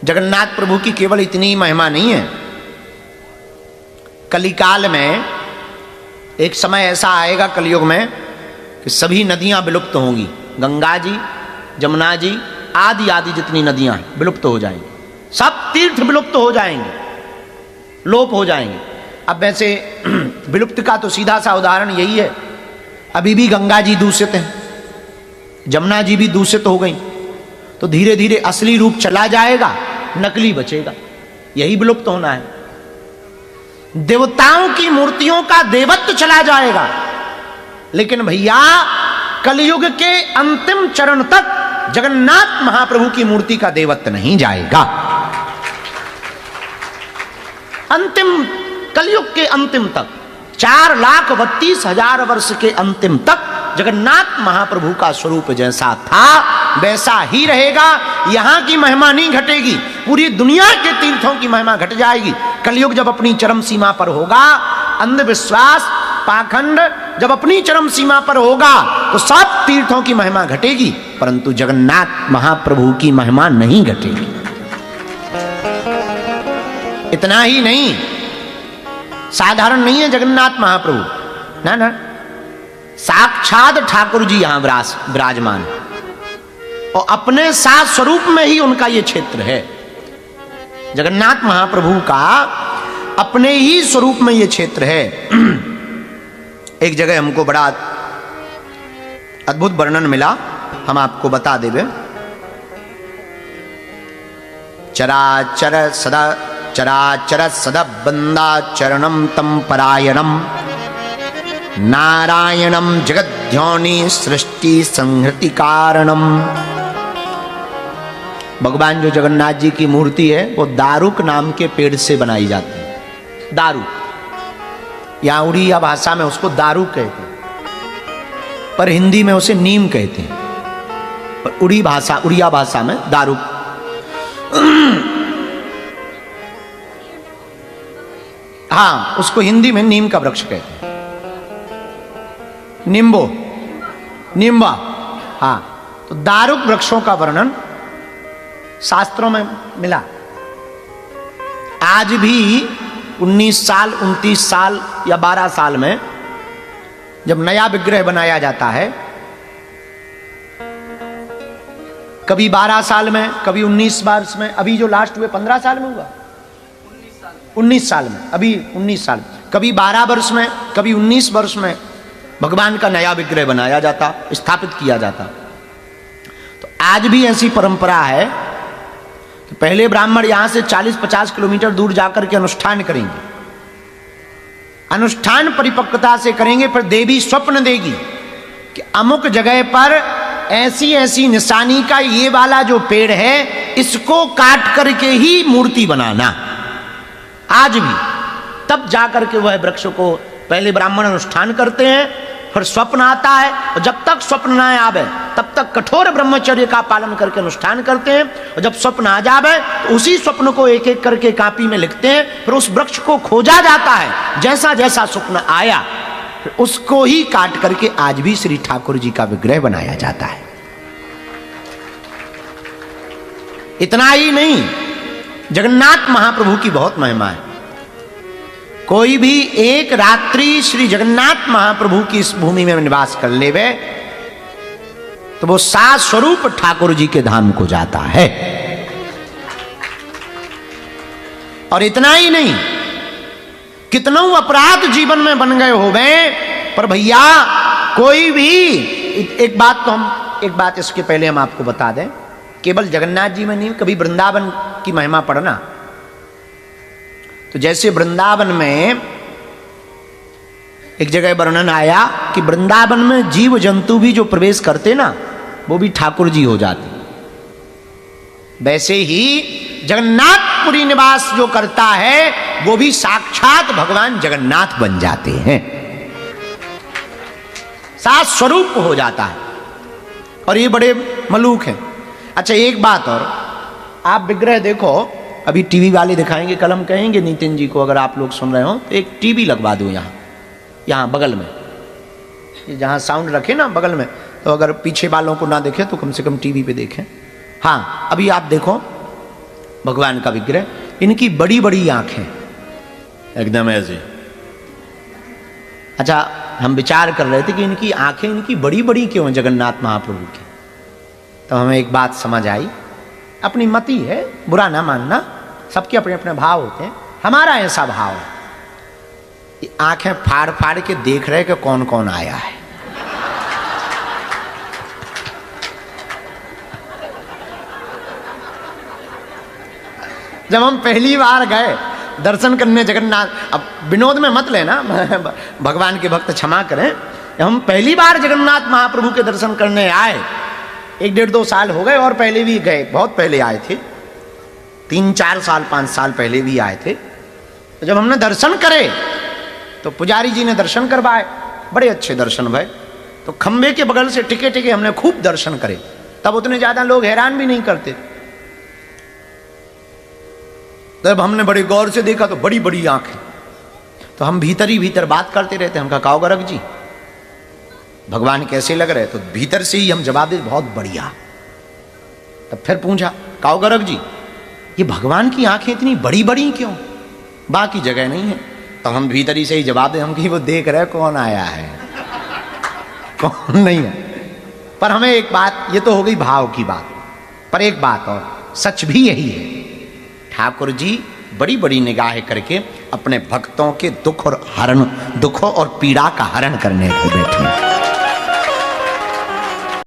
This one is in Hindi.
जगन्नाथ प्रभु की केवल इतनी ही महिमा नहीं है। कलिकाल में एक समय ऐसा आएगा कलयुग में कि सभी नदियां विलुप्त होंगी। गंगा जी, जमुना जी आदि आदि जितनी नदियां हैं विलुप्त हो जाएंगी, सब तीर्थ विलुप्त हो जाएंगे, लोप हो जाएंगे। अब वैसे विलुप्त का तो सीधा सा उदाहरण यही है, अभी भी गंगा जी दूषित हैं, जमुना जी भी दूषित हो गई, तो धीरे धीरे असली रूप चला जाएगा, नकली बचेगा, यही विलुप्त होना है। देवताओं की मूर्तियों का देवत्व चला जाएगा, लेकिन भैया कलयुग के अंतिम चरण तक जगन्नाथ महाप्रभु की मूर्ति का देवत्व नहीं जाएगा। अंतिम कलयुग के अंतिम तक 4,32,000 वर्ष के अंतिम तक जगन्नाथ महाप्रभु का स्वरूप जैसा था वैसा ही रहेगा। यहां की महिमा नहीं घटेगी, पूरी दुनिया के तीर्थों की महिमा घट जाएगी। कलयुग जब अपनी चरम सीमा पर होगा, अंधविश्वास पाखंड जब अपनी चरम सीमा पर होगा तो सब तीर्थों की महिमा घटेगी, परंतु जगन्नाथ महाप्रभु की महिमा नहीं घटेगी। इतना ही नहीं, साधारण नहीं है जगन्नाथ महाप्रभु, ना ना, साक्षात ठाकुर जी यहां विराजमान और अपने साथ स्वरूप में ही उनका यह क्षेत्र है। जगन्नाथ महाप्रभु का अपने ही स्वरूप में यह क्षेत्र है। एक जगह हमको बड़ा अद्भुत वर्णन मिला, हम आपको बता देवे। चराचर सदा बंदा चरणम तम परायणम नारायणम जगद्ध्योनि सृष्टि संहृति कारणम। भगवान जो जगन्नाथ जी की मूर्ति है वो दारुक नाम के पेड़ से बनाई जाती है। दारुक, यहां उड़िया भाषा में उसको दारुक कहते हैं, पर हिंदी में उसे नीम कहते हैं, पर उड़िया भाषा में दारुक। हाँ, उसको हिंदी में नीम का वृक्ष कहते हैं, निम्बा। हाँ, तो दारुक वृक्षों का वर्णन शास्त्रों में मिला। आज भी 19 साल 29 साल या 12 साल में जब नया विग्रह बनाया जाता है, कभी 12 साल में, कभी 19 वर्ष में, अभी जो लास्ट हुए 15 साल में हुआ, 19 साल में, अभी 19 साल, कभी 12 वर्ष में, कभी 19 वर्ष में भगवान का नया विग्रह बनाया जाता, स्थापित किया जाता। तो आज भी ऐसी परंपरा है कि पहले ब्राह्मण यहां से 40-50 किलोमीटर दूर जाकर के अनुष्ठान करेंगे, अनुष्ठान परिपक्वता से करेंगे, फिर देवी स्वप्न देगी कि अमुक जगह पर ऐसी ऐसी निशानी का ये वाला जो पेड़ है इसको काट करके ही मूर्ति बनाना। आज भी तब जाकर के वह वृक्ष को पहले ब्राह्मण अनुष्ठान करते हैं, फिर स्वप्न आता है, और जब तक स्वप्न ना आवे तब तक कठोर ब्रह्मचर्य का पालन करके अनुष्ठान करते हैं, और जब स्वप्न आ जावे तो उसी स्वप्न को एक एक करके कापी में लिखते हैं, फिर उस वृक्ष को खोजा जाता है, जैसा जैसा स्वप्न आया फिर उसको ही काट करके आज भी श्री ठाकुर जी का विग्रह बनाया जाता है। इतना ही नहीं, जगन्नाथ महाप्रभु की बहुत महिमा है। कोई भी एक रात्रि श्री जगन्नाथ महाप्रभु की इस भूमि में निवास कर लेवे तो वो सात स्वरूप ठाकुर जी के धाम को जाता है। और इतना ही नहीं, कितनों अपराध जीवन में बन गए होवे, पर भैया कोई भी एक बात इसके पहले हम आपको बता दें, केवल जगन्नाथ जी में नहीं, कभी वृंदावन की महिमा पढ़ना। तो जैसे वृंदावन में एक जगह वर्णन आया कि वृंदावन में जीव जंतु भी जो प्रवेश करते ना वो भी ठाकुर जी हो जाते, वैसे ही जगन्नाथपुरी निवास जो करता है वो भी साक्षात भगवान जगन्नाथ बन जाते हैं, सात स्वरूप हो जाता है। और ये बड़े मलूक हैं। अच्छा, एक बात और, आप विग्रह देखो, अभी टीवी वाले दिखाएंगे, कल हम कहेंगे नितिन जी को, अगर आप लोग सुन रहे हो तो एक टीवी लगवा दो यहाँ बगल में, जहाँ साउंड रखे ना बगल में, तो अगर पीछे वालों को ना देखे तो कम से कम टीवी पे देखें। हाँ, अभी आप देखो, भगवान का विग्रह, इनकी बड़ी बड़ी आंखें एकदम ऐसे। अच्छा, हम विचार कर रहे थे कि इनकी आंखें इनकी बड़ी बड़ी क्यों हैं जगन्नाथ महाप्रभु की। तो हमें एक बात समझ आई, अपनी मति है, बुरा ना मानना, सबके अपने अपने भाव होते हैं। हमारा ऐसा भाव है कि आंखें फाड़ फाड़ के देख रहे कि कौन कौन आया है। जब हम पहली बार गए दर्शन करने जगन्नाथ, अब विनोद में मत लेना, भगवान के भक्त क्षमा करें, हम पहली बार जगन्नाथ महाप्रभु के दर्शन करने आए, 1-1.5-2 साल हो गए और पहले भी गए, बहुत पहले आए थे, 3-4 साल 5 साल पहले भी आए थे। तो जब हमने दर्शन करे तो पुजारी जी ने दर्शन करवाए, बड़े अच्छे दर्शन भय। तो खंबे के बगल से टिके टिके हमने खूब दर्शन करे, तब उतने ज्यादा लोग हैरान भी नहीं करते। तब हमने बड़े गौर से देखा तो बड़ी बड़ी आंखें। तो हम भीतर ही भीतर बात करते रहते, हम कहा काओ गरग जी भगवान कैसे लग रहे, तो भीतर से ही हम जवाब दे बहुत बढ़िया। तब फिर पूछा काओ गरग जी ये भगवान की आंखें इतनी बड़ी बड़ी क्यों, बाकी जगह नहीं है। तो हम भीतर ही से ही जवाब दे, हम कि वो देख रहे कौन आया है कौन नहीं है। पर हमें एक बात, ये तो हो गई भाव की बात, पर एक बात और सच भी यही है, ठाकुर जी बड़ी बड़ी निगाहें करके अपने भक्तों के दुखों और पीड़ा का हरण करने को बैठे।